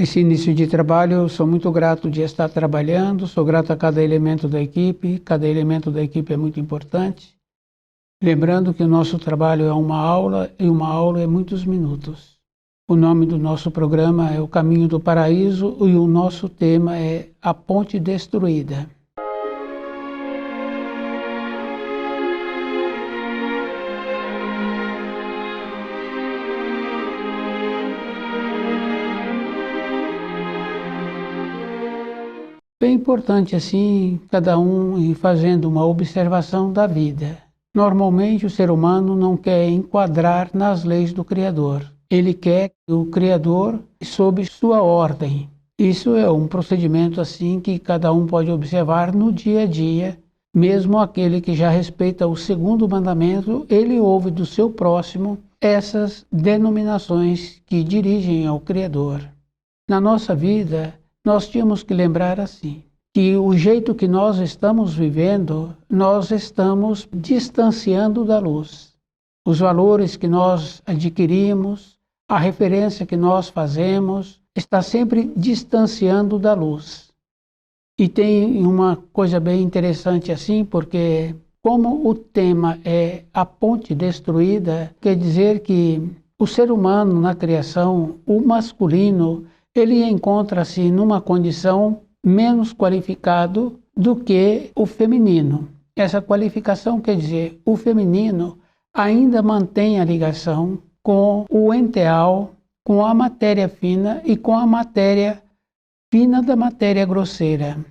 Esse início de trabalho, eu sou muito grato de estar trabalhando, sou grato a cada elemento da equipe é muito importante. Lembrando que o nosso trabalho é uma aula e uma aula é muitos minutos. O nome do nosso programa é O Caminho do Paraíso e o nosso tema é A Ponte Destruída. É importante assim, cada um ir fazendo uma observação da vida. Normalmente o ser humano não quer enquadrar nas leis do Criador. Ele quer o Criador sob sua ordem. Isso é um procedimento assim que cada um pode observar no dia a dia. Mesmo aquele que já respeita o segundo mandamento, ele ouve do seu próximo essas denominações que dirigem ao Criador. Na nossa vida, nós tínhamos que lembrar assim, que o jeito que nós estamos vivendo, nós estamos distanciando da luz. Os valores que nós adquirimos, a referência que nós fazemos, está sempre distanciando da luz. E tem uma coisa bem interessante assim, porque como o tema é a ponte destruída, quer dizer que o ser humano na criação, o masculino, ele encontra-se numa condição menos qualificado do que o feminino. Essa qualificação quer dizer, o feminino ainda mantém a ligação com o enteal, com a matéria fina e com a matéria fina da matéria grosseira.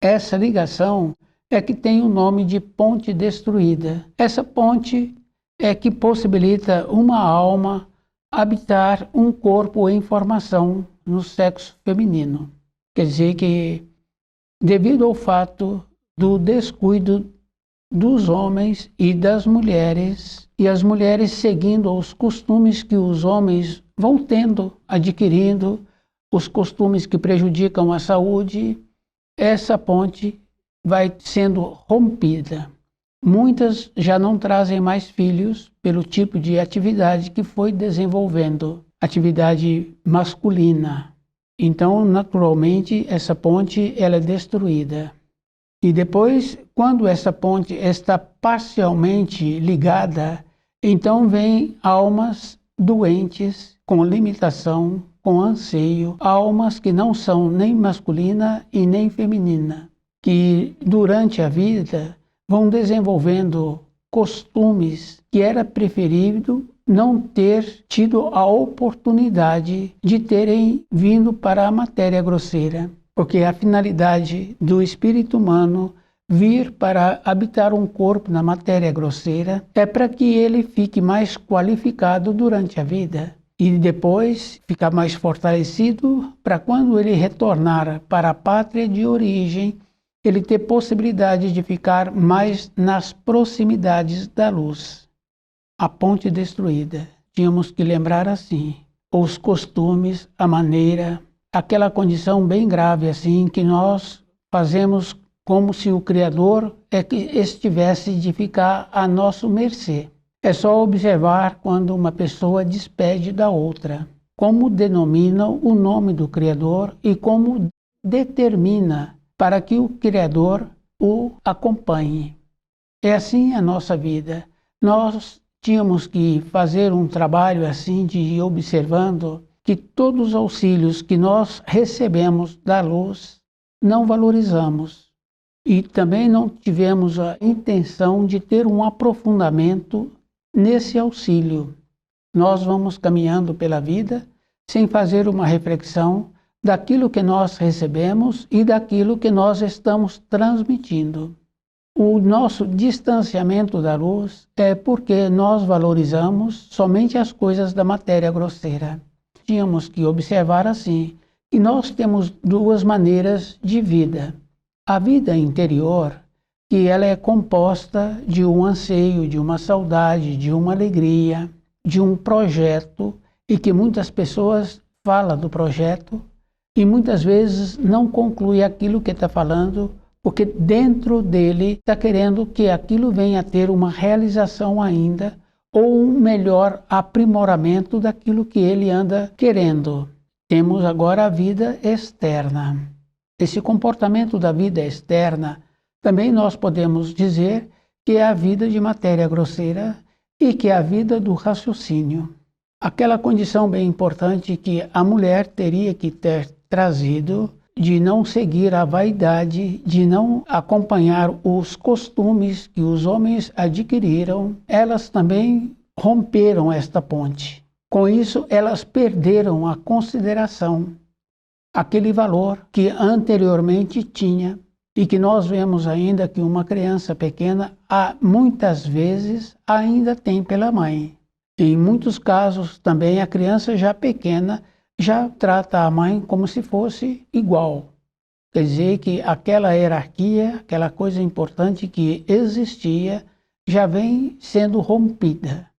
Essa ligação é que tem o nome de ponte destruída. Essa ponte é que possibilita uma alma habitar um corpo em formação no sexo feminino. Quer dizer que, devido ao fato do descuido dos homens e das mulheres, e as mulheres seguindo os costumes que os homens vão tendo, adquirindo, os costumes que prejudicam a saúde, essa ponte vai sendo rompida. Muitas já não trazem mais filhos pelo tipo de atividade que foi desenvolvendo, atividade masculina. Então, naturalmente, essa ponte ela é destruída. E depois, quando essa ponte está parcialmente ligada, então vem almas doentes, com limitação, com anseio, almas que não são nem masculina e nem feminina, que durante a vida vão desenvolvendo costumes que era preferível não ter tido a oportunidade de terem vindo para a matéria grosseira. Porque a finalidade do espírito humano vir para habitar um corpo na matéria grosseira é para que ele fique mais qualificado durante a vida e depois ficar mais fortalecido para quando ele retornar para a pátria de origem, ele ter possibilidade de ficar mais nas proximidades da luz. A ponte destruída. Tínhamos que lembrar assim, os costumes, a maneira, aquela condição bem grave assim, que nós fazemos como se o Criador é que estivesse de ficar à nossa mercê. É só observar quando uma pessoa despede da outra, como denomina o nome do Criador e como determina para que o Criador o acompanhe. É assim a nossa vida. Nós tínhamos que fazer um trabalho assim de ir observando que todos os auxílios que nós recebemos da luz não valorizamos. E também não tivemos a intenção de ter um aprofundamento nesse auxílio. Nós vamos caminhando pela vida sem fazer uma reflexão daquilo que nós recebemos e daquilo que nós estamos transmitindo. O nosso distanciamento da luz é porque nós valorizamos somente as coisas da matéria grosseira. Tínhamos que observar assim, que nós temos duas maneiras de vida. A vida interior, que ela é composta de um anseio, de uma saudade, de uma alegria, de um projeto, e que muitas pessoas falam do projeto, e muitas vezes não conclui aquilo que está falando, porque dentro dele está querendo que aquilo venha a ter uma realização ainda, ou um melhor aprimoramento daquilo que ele anda querendo. temos agora a vida externa. Esse comportamento da vida externa também nós podemos dizer que é a vida de matéria grosseira e que é a vida do raciocínio. Aquela condição bem importante que a mulher teria que ter trazido de não seguir a vaidade, de não acompanhar os costumes que os homens adquiriram, elas também romperam esta ponte. Com isso, elas perderam a consideração, aquele valor que anteriormente tinha e que nós vemos ainda que uma criança pequena, muitas vezes, ainda tem pela mãe. Em muitos casos também a criança já pequena já trata a mãe como se fosse igual. Quer dizer que aquela hierarquia, aquela coisa importante que existia, já vem sendo rompida.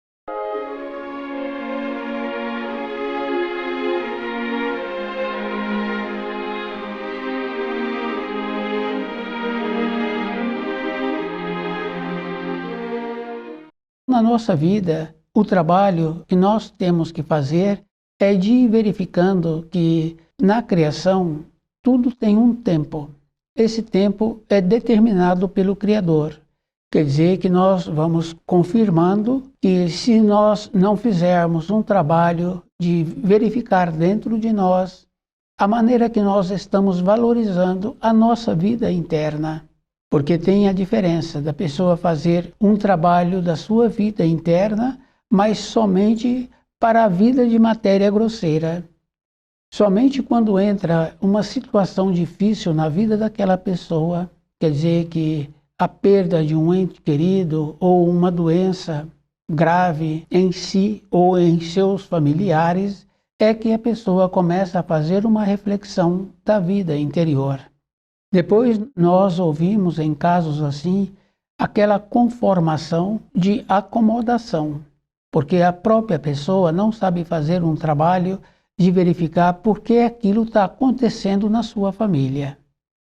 Na nossa vida, o trabalho que nós temos que fazer é de ir verificando que na criação tudo tem um tempo. Esse tempo é determinado pelo Criador. Quer dizer que nós vamos confirmando que se nós não fizermos um trabalho de verificar dentro de nós a maneira que nós estamos valorizando a nossa vida interna. Porque tem a diferença da pessoa fazer um trabalho da sua vida interna, mas somente para a vida de matéria grosseira. Somente quando entra uma situação difícil na vida daquela pessoa, quer dizer que a perda de um ente querido ou uma doença grave em si ou em seus familiares, é que a pessoa começa a fazer uma reflexão da vida interior. Depois nós ouvimos em casos assim aquela conformação de acomodação, porque a própria pessoa não sabe fazer um trabalho de verificar por que aquilo está acontecendo na sua família.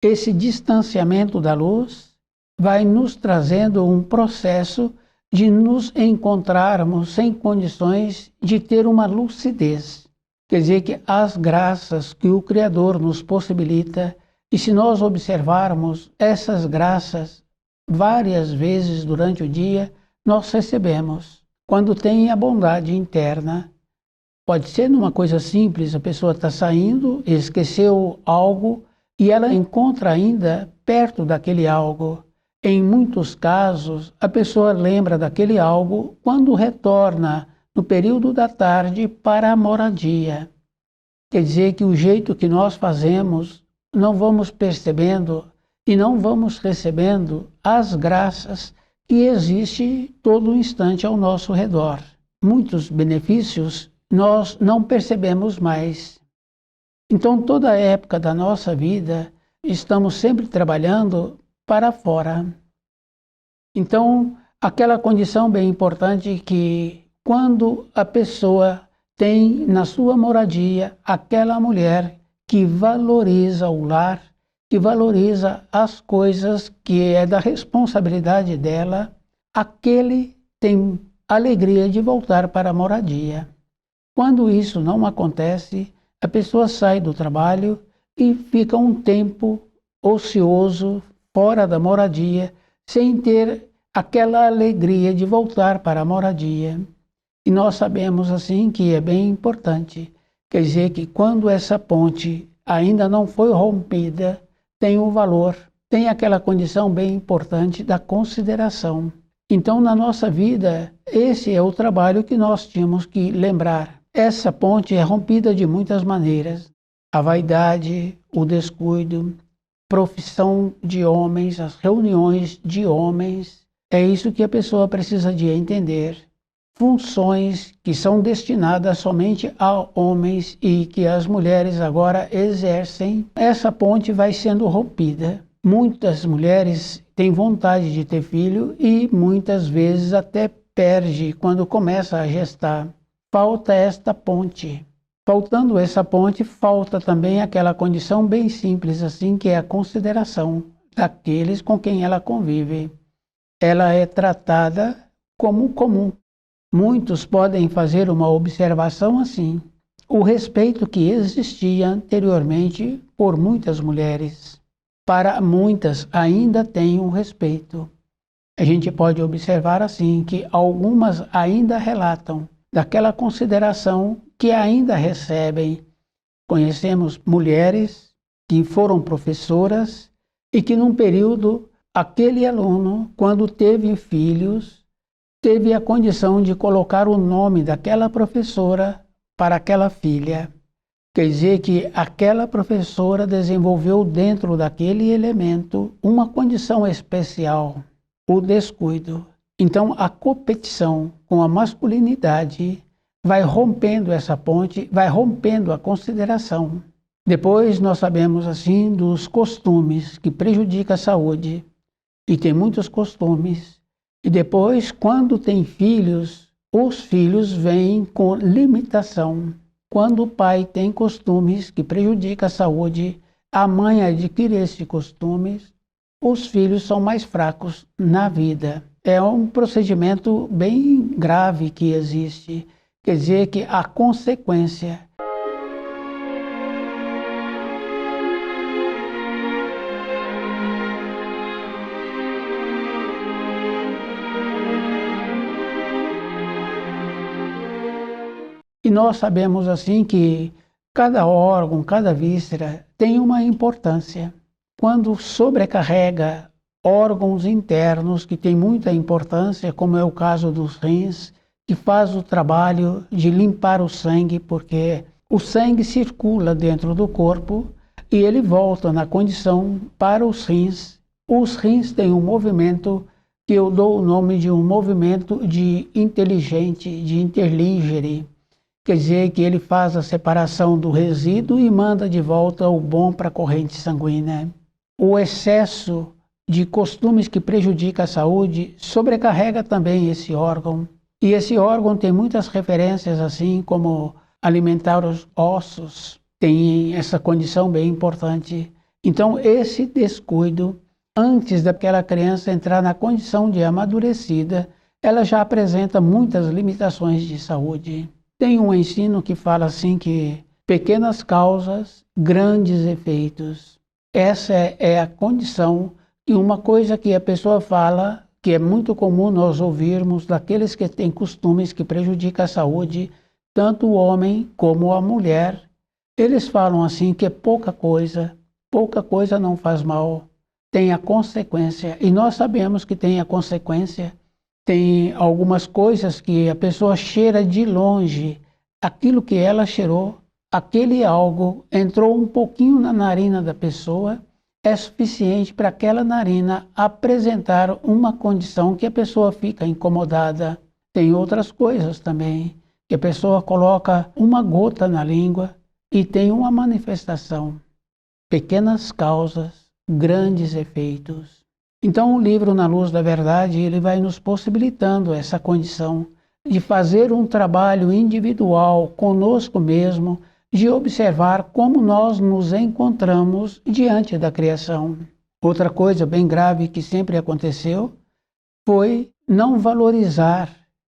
Esse distanciamento da luz vai nos trazendo um processo de nos encontrarmos sem condições de ter uma lucidez. Quer dizer que as graças que o Criador nos possibilita, e se nós observarmos essas graças várias vezes durante o dia, nós recebemos. Quando tem a bondade interna, pode ser numa coisa simples, a pessoa está saindo, esqueceu algo e ela encontra ainda perto daquele algo. Em muitos casos, a pessoa lembra daquele algo quando retorna no período da tarde para a moradia. Quer dizer que o jeito que nós fazemos, não vamos percebendo e não vamos recebendo as graças que existem todo instante ao nosso redor. Muitos benefícios nós não percebemos mais. Então, toda a época da nossa vida, estamos sempre trabalhando para fora. Então, aquela condição bem importante que quando a pessoa tem na sua moradia aquela mulher que valoriza o lar, que valoriza as coisas que é da responsabilidade dela, aquele tem alegria de voltar para a moradia. Quando isso não acontece, a pessoa sai do trabalho e fica um tempo ocioso, fora da moradia, sem ter aquela alegria de voltar para a moradia. E nós sabemos assim que é bem importante. Quer dizer que quando essa ponte ainda não foi rompida, tem um valor, tem aquela condição bem importante da consideração. Então, na nossa vida, esse é o trabalho que nós tínhamos que lembrar. Essa ponte é rompida de muitas maneiras. A vaidade, o descuido, profissão de homens, as reuniões de homens. É isso que a pessoa precisa de entender. Funções que são destinadas somente a homens e que as mulheres agora exercem, essa ponte vai sendo rompida. Muitas mulheres têm vontade de ter filho e muitas vezes até perde quando começa a gestar. Falta esta ponte. Faltando essa ponte, falta também aquela condição bem simples assim, que é a consideração daqueles com quem ela convive. Ela é tratada como comum. Muitos podem fazer uma observação assim. o respeito que existia anteriormente por muitas mulheres. Para muitas ainda tem um respeito. A gente pode observar assim que algumas ainda relatam daquela consideração que ainda recebem. Conhecemos mulheres que foram professoras e que num período aquele aluno, quando teve filhos, teve a condição de colocar o nome daquela professora para aquela filha. Quer dizer que aquela professora desenvolveu dentro daquele elemento uma condição especial, o descuido. Então a competição com a masculinidade vai rompendo essa ponte, vai rompendo a consideração. Depois nós sabemos assim dos costumes que prejudicam a saúde, e tem muitos costumes. E depois, quando tem filhos, os filhos vêm com limitação. Quando o pai tem costumes que prejudicam a saúde, a mãe adquire esses costumes, os filhos são mais fracos na vida. É um procedimento bem grave que existe. Quer dizer que a consequência e nós sabemos assim que cada órgão, cada víscera tem uma importância. Quando sobrecarrega órgãos internos que têm muita importância, como é o caso dos rins, que faz o trabalho de limpar o sangue, porque o sangue circula dentro do corpo e ele volta na condição para os rins. Os rins têm um movimento que eu dou o nome de um movimento de inteligente, de interligere. Quer dizer que ele faz a separação do resíduo e manda de volta o bom para a corrente sanguínea. O excesso de costumes que prejudica a saúde sobrecarrega também esse órgão. E esse órgão tem muitas referências, assim como alimentar os ossos, tem essa condição bem importante. Então, esse descuido, antes daquela criança entrar na condição de amadurecida, ela já apresenta muitas limitações de saúde. Tem um ensino que fala assim que pequenas causas, grandes efeitos. Essa é a condição e uma coisa que a pessoa fala, que é muito comum nós ouvirmos daqueles que têm costumes que prejudicam a saúde, tanto o homem como a mulher. Eles falam assim que é pouca coisa não faz mal, tem a consequência. E nós sabemos que tem a consequência. Tem algumas coisas que a pessoa cheira de longe, aquilo que ela cheirou, aquele algo entrou um pouquinho na narina da pessoa, é suficiente para aquela narina apresentar uma condição que a pessoa fica incomodada. Tem outras coisas também, que a pessoa coloca uma gota na língua e tem uma manifestação. Pequenas causas, grandes efeitos. Então o livro Na Luz da Verdade, ele vai nos possibilitando essa condição de fazer um trabalho individual conosco mesmo, de observar como nós nos encontramos diante da criação. Outra coisa bem grave que sempre aconteceu foi não valorizar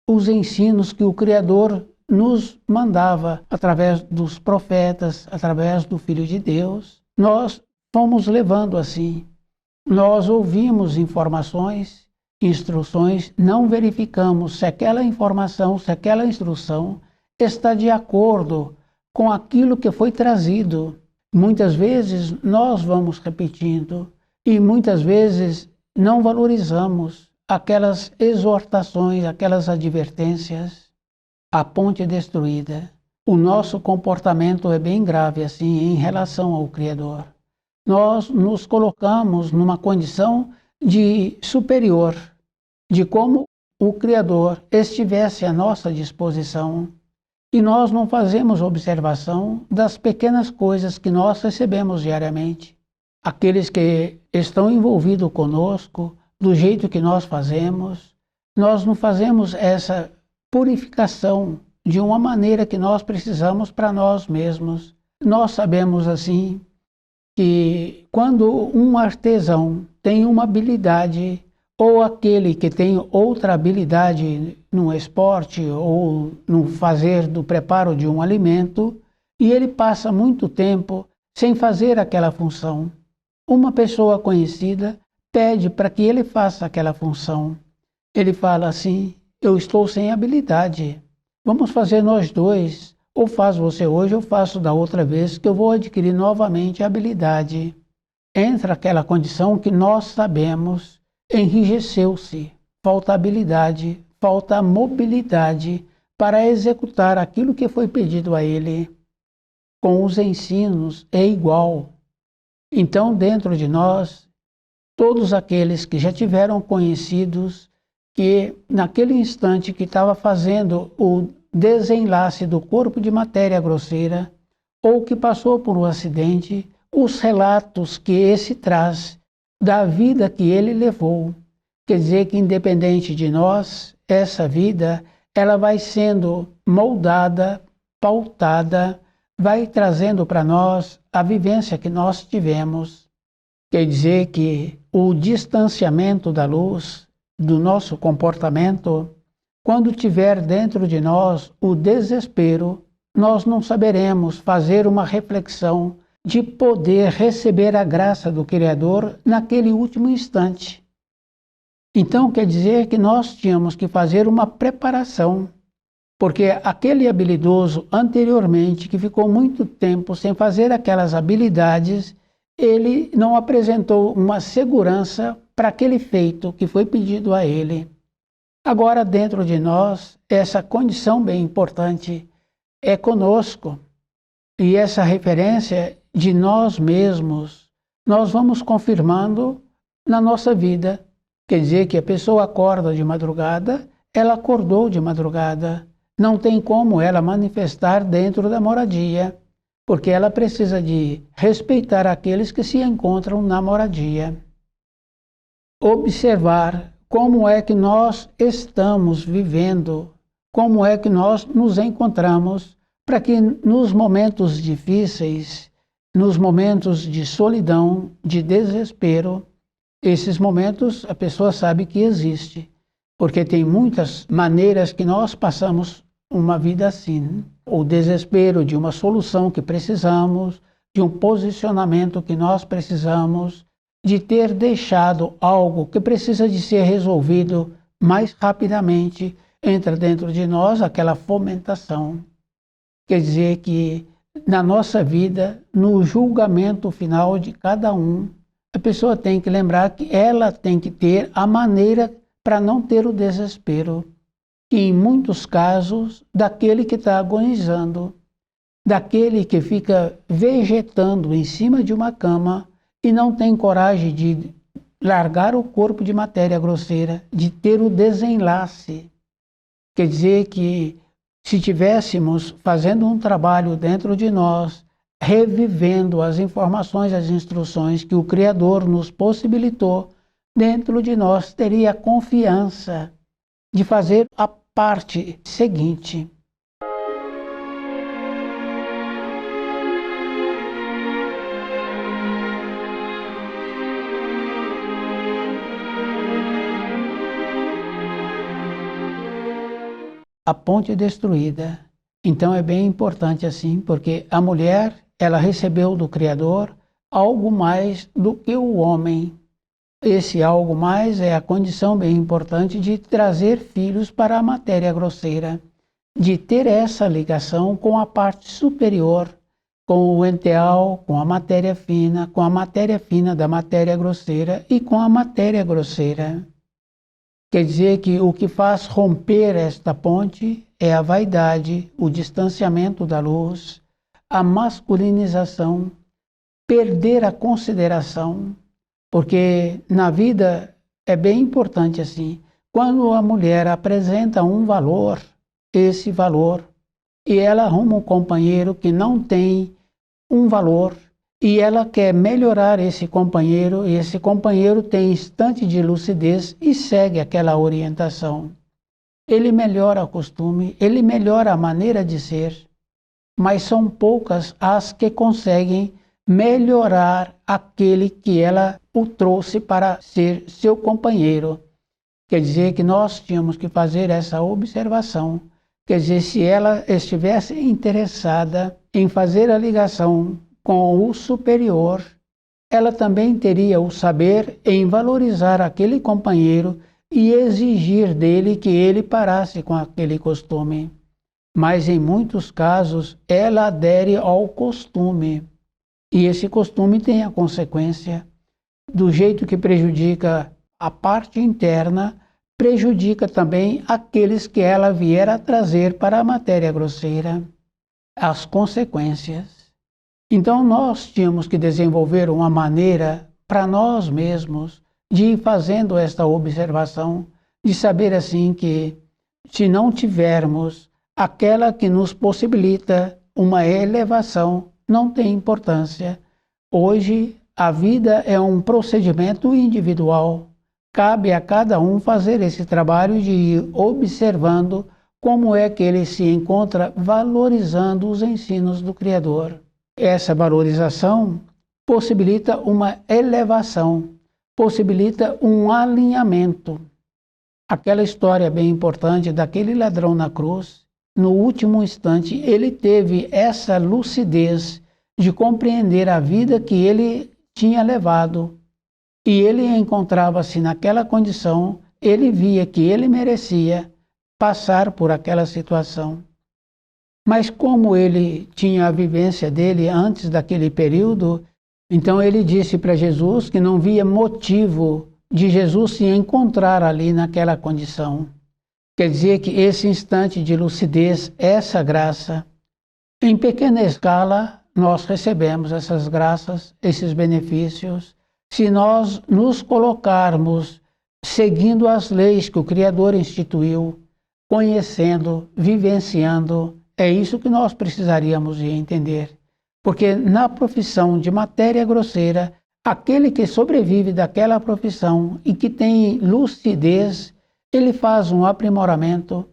os ensinos que o Criador nos mandava através dos profetas, através do Filho de Deus. Nós fomos levando assim. Nós ouvimos informações, instruções, não verificamos se aquela informação, se aquela instrução está de acordo com aquilo que foi trazido. Muitas vezes nós vamos repetindo e muitas vezes não valorizamos aquelas exortações, aquelas advertências. A ponte destruída. O nosso comportamento é bem grave assim em relação ao Criador. Nós nos colocamos numa condição de superior, de como o Criador estivesse à nossa disposição. E nós não fazemos observação das pequenas coisas que nós recebemos diariamente. Aqueles que estão envolvidos conosco, do jeito que nós não fazemos essa purificação de uma maneira que nós precisamos para nós mesmos. Nós sabemos assim que quando um artesão tem uma habilidade, ou aquele que tem outra habilidade no esporte ou no fazer do preparo de um alimento, e ele passa muito tempo sem fazer aquela função. Uma pessoa conhecida pede para que ele faça aquela função. Ele fala assim: eu estou sem habilidade, vamos fazer nós dois, ou faz você hoje, eu faço da outra vez, que eu vou adquirir novamente a habilidade. Entra aquela condição que nós sabemos, enrijeceu-se, falta habilidade, falta mobilidade para executar aquilo que foi pedido a ele. Com os ensinos é igual. Então, dentro de nós, todos aqueles que já tiveram conhecidos que naquele instante que estava fazendo o desenlace do corpo de matéria grosseira, ou que passou por um acidente, os relatos que esse traz da vida que ele levou. Quer dizer que, independente de nós, essa vida ela vai sendo moldada, pautada, vai trazendo para nós a vivência que nós tivemos. Quer dizer que o distanciamento da luz do nosso comportamento, quando tiver dentro de nós o desespero, nós não saberemos fazer uma reflexão de poder receber a graça do Criador naquele último instante. Então quer dizer que nós tínhamos que fazer uma preparação, porque aquele habilidoso anteriormente, que ficou muito tempo sem fazer aquelas habilidades, ele não apresentou uma segurança para aquele feito que foi pedido a ele. Agora, dentro de nós, essa condição bem importante é conosco. E essa referência de nós mesmos, nós vamos confirmando na nossa vida. Quer dizer que a pessoa acorda de madrugada, ela acordou de madrugada. Não tem como ela manifestar dentro da moradia, porque ela precisa de respeitar aqueles que se encontram na moradia. Observar como é que nós estamos vivendo, como é que nós nos encontramos, para que nos momentos difíceis, nos momentos de solidão, de desespero, esses momentos a pessoa sabe que existe, porque tem muitas maneiras que nós passamos uma vida assim. O desespero de uma solução que precisamos, de um posicionamento que nós precisamos, de ter deixado algo que precisa de ser resolvido mais rapidamente, entra dentro de nós aquela fomentação. Quer dizer que na nossa vida, no julgamento final de cada um, a pessoa tem que lembrar que ela tem que ter a maneira para não ter o desespero. E em muitos casos, daquele que está agonizando, daquele que fica vegetando em cima de uma cama e não tem coragem de largar o corpo de matéria grosseira, de ter o desenlace. Quer dizer que se tivéssemos fazendo um trabalho dentro de nós, revivendo as informações, as instruções que o Criador nos possibilitou, dentro de nós teria confiança de fazer a parte seguinte. A ponte destruída. Então é bem importante assim, porque a mulher, ela recebeu do Criador algo mais do que o homem. Esse algo mais é a condição bem importante de trazer filhos para a matéria grosseira, de ter essa ligação com a parte superior, com o enteal, com a matéria fina da matéria grosseira e com a matéria grosseira. Quer dizer que o que faz romper esta ponte é a vaidade, o distanciamento da luz, a masculinização, perder a consideração, porque na vida é bem importante assim, quando a mulher apresenta um valor, esse valor, e ela arruma um companheiro que não tem um valor, e ela quer melhorar esse companheiro, e esse companheiro tem instante de lucidez e segue aquela orientação. Ele melhora o costume, ele melhora a maneira de ser, mas são poucas as que conseguem melhorar aquele que ela o trouxe para ser seu companheiro. Quer dizer que nós tínhamos que fazer essa observação. Quer dizer, se ela estivesse interessada em fazer a ligação com o superior, ela também teria o saber em valorizar aquele companheiro e exigir dele que ele parasse com aquele costume. Mas em muitos casos ela adere ao costume, e esse costume tem a consequência, do jeito que prejudica a parte interna, prejudica também aqueles que ela vier a trazer para a matéria grosseira, as consequências. Então nós tínhamos que desenvolver uma maneira para nós mesmos de ir fazendo esta observação, de saber assim que se não tivermos aquela que nos possibilita uma elevação, não tem importância. Hoje a vida é um procedimento individual. Cabe a cada um fazer esse trabalho de ir observando como é que ele se encontra valorizando os ensinos do Criador. Essa valorização possibilita uma elevação, possibilita um alinhamento. Aquela história bem importante daquele ladrão na cruz, no último instante, ele teve essa lucidez de compreender a vida que ele tinha levado. E ele encontrava-se naquela condição, ele via que ele merecia passar por aquela situação. Mas como ele tinha a vivência dele antes daquele período, então ele disse para Jesus que não via motivo de Jesus se encontrar ali naquela condição. Quer dizer que esse instante de lucidez, essa graça, em pequena escala, nós recebemos essas graças, esses benefícios, se nós nos colocarmos seguindo as leis que o Criador instituiu, conhecendo, vivenciando. É isso que nós precisaríamos de entender. Porque na profissão de matéria grosseira, aquele que sobrevive daquela profissão e que tem lucidez, ele faz um aprimoramento,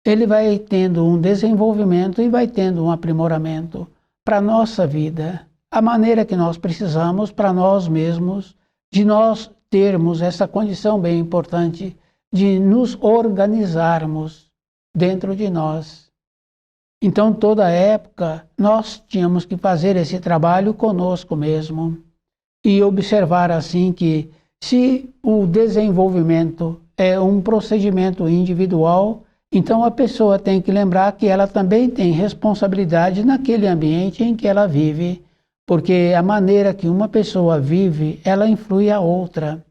ele vai tendo um desenvolvimento e vai tendo um aprimoramento para a nossa vida, a maneira que nós precisamos para nós mesmos, de nós termos essa condição bem importante de nos organizarmos dentro de nós. Então, toda época, nós tínhamos que fazer esse trabalho conosco mesmo e observar assim que se o desenvolvimento é um procedimento individual, então a pessoa tem que lembrar que ela também tem responsabilidade naquele ambiente em que ela vive, porque a maneira que uma pessoa vive, ela influi a outra.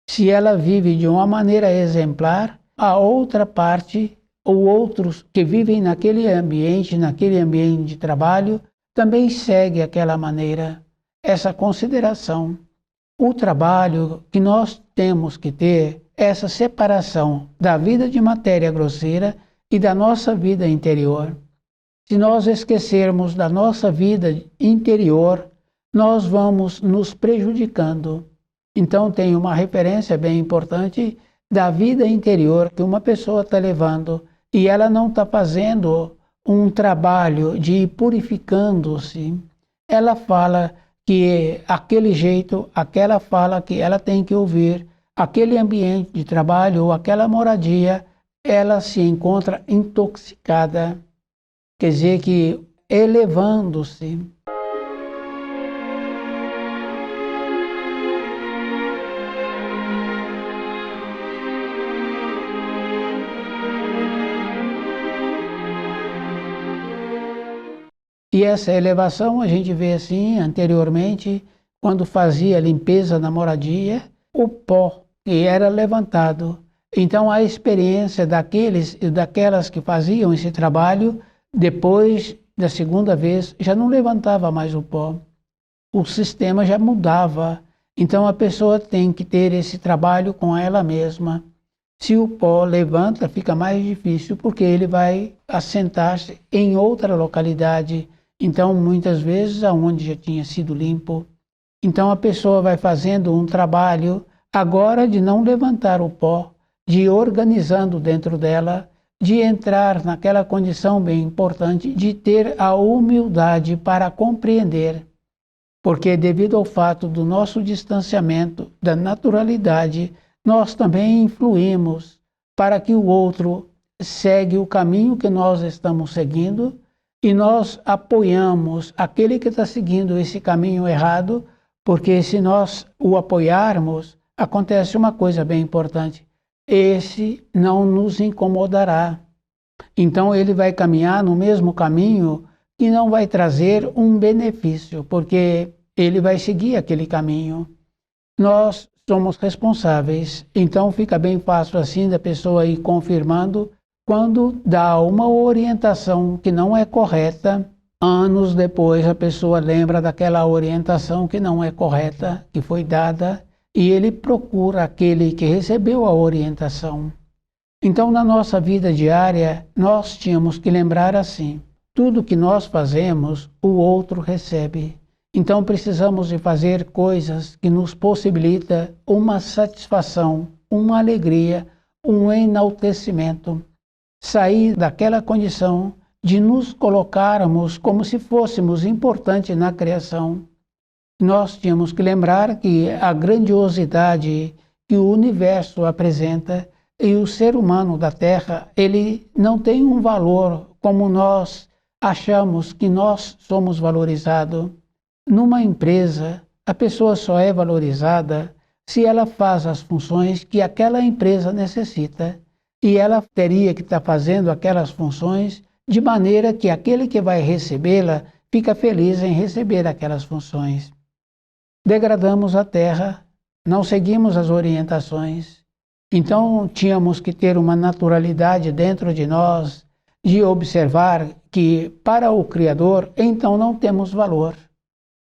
Se ela vive de uma maneira exemplar, a outra parte ou outros que vivem naquele ambiente de trabalho, também segue aquela maneira, essa consideração. O trabalho que nós temos que ter, essa separação da vida de matéria grosseira e da nossa vida interior. Se nós esquecermos da nossa vida interior, nós vamos nos prejudicando. Então tem uma referência bem importante da vida interior que uma pessoa está levando e ela não está fazendo um trabalho de ir purificando-se. Ela fala que aquele jeito, aquela fala que ela tem que ouvir, aquele ambiente de trabalho ou aquela moradia, ela se encontra intoxicada. Quer dizer que elevando-se. E essa elevação a gente vê assim anteriormente, quando fazia a limpeza na moradia, o pó que era levantado. Então a experiência daqueles e daquelas que faziam esse trabalho, depois da segunda vez, já não levantava mais o pó. O sistema já mudava. Então a pessoa tem que ter esse trabalho com ela mesma. Se o pó levanta, fica mais difícil, porque ele vai assentar-se em outra localidade. Então, muitas vezes, aonde já tinha sido limpo. Então, a pessoa vai fazendo um trabalho agora de não levantar o pó, de ir organizando dentro dela, de entrar naquela condição bem importante, de ter a humildade para compreender. Porque, devido ao fato do nosso distanciamento, da naturalidade, nós também influímos para que o outro segue o caminho que nós estamos seguindo, e nós apoiamos aquele que está seguindo esse caminho errado, porque se nós o apoiarmos, acontece uma coisa bem importante: esse não nos incomodará. Então ele vai caminhar no mesmo caminho e não vai trazer um benefício, porque ele vai seguir aquele caminho. Nós somos responsáveis, então fica bem fácil assim da pessoa ir confirmando. Quando dá uma orientação que não é correta, anos depois a pessoa lembra daquela orientação que não é correta, que foi dada, e ele procura aquele que recebeu a orientação. Então, na nossa vida diária, nós tínhamos que lembrar assim: tudo que nós fazemos, o outro recebe. Então, precisamos de fazer coisas que nos possibilitam uma satisfação, uma alegria, um enaltecimento. Sair daquela condição de nos colocarmos como se fôssemos importantes na criação. Nós tínhamos que lembrar que a grandiosidade que o universo apresenta e o ser humano da Terra, ele não tem um valor como nós achamos que nós somos valorizados. Numa empresa, a pessoa só é valorizada se ela faz as funções que aquela empresa necessita. E ela teria que estar fazendo aquelas funções de maneira que aquele que vai recebê-la fica feliz em receber aquelas funções. Degradamos a Terra, não seguimos as orientações. Então tínhamos que ter uma naturalidade dentro de nós de observar que para o Criador então não temos valor.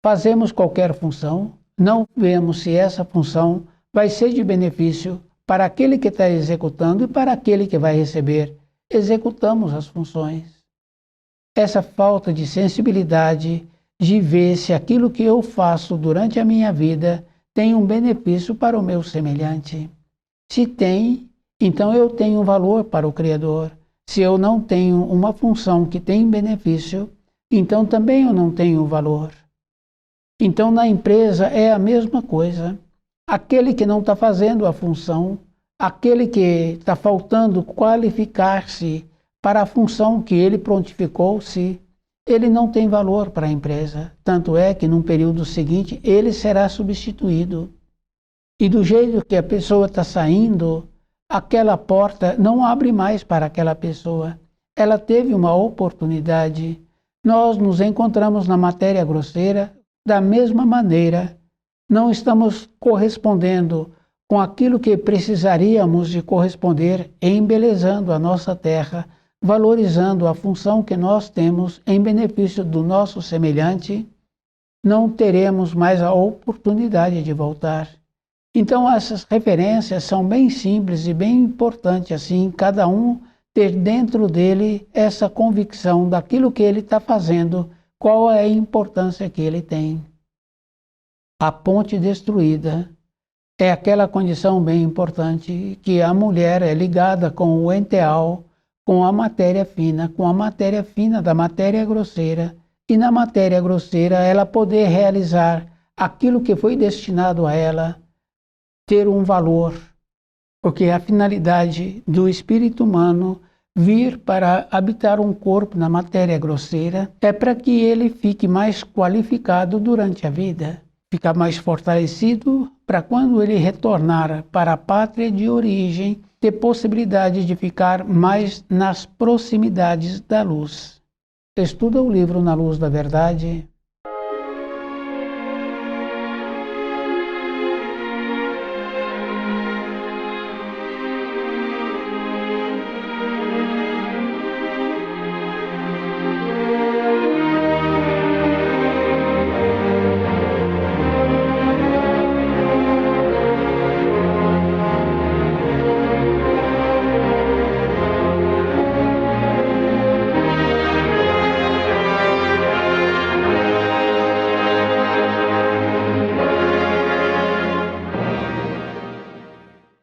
Fazemos qualquer função, não vemos se essa função vai ser de benefício para aquele que está executando e para aquele que vai receber. Executamos as funções. Essa falta de sensibilidade de ver se aquilo que eu faço durante a minha vida tem um benefício para o meu semelhante. Se tem, então eu tenho um valor para o Criador. Se eu não tenho uma função que tem benefício, então também eu não tenho valor. Então na empresa é a mesma coisa. Aquele que não está fazendo a função, aquele que está faltando qualificar-se para a função que ele prontificou-se, ele não tem valor para a empresa. Tanto é que num período seguinte ele será substituído. E do jeito que a pessoa está saindo, aquela porta não abre mais para aquela pessoa. Ela teve uma oportunidade. Nós nos encontramos na matéria grosseira da mesma maneira. Não estamos correspondendo com aquilo que precisaríamos de corresponder, embelezando a nossa terra, valorizando a função que nós temos em benefício do nosso semelhante, não teremos mais a oportunidade de voltar. Então essas referências são bem simples e bem importantes, assim, cada um ter dentro dele essa convicção daquilo que ele está fazendo, qual é a importância que ele tem. A ponte destruída é aquela condição bem importante que a mulher é ligada com o enteal, com a matéria fina da matéria grosseira, e na matéria grosseira ela poder realizar aquilo que foi destinado a ela, ter um valor, porque a finalidade do espírito humano vir para habitar um corpo na matéria grosseira é para que ele fique mais qualificado durante a vida, ficar mais fortalecido para quando ele retornar para a pátria de origem, ter possibilidade de ficar mais nas proximidades da luz. Estuda o livro Na Luz da Verdade,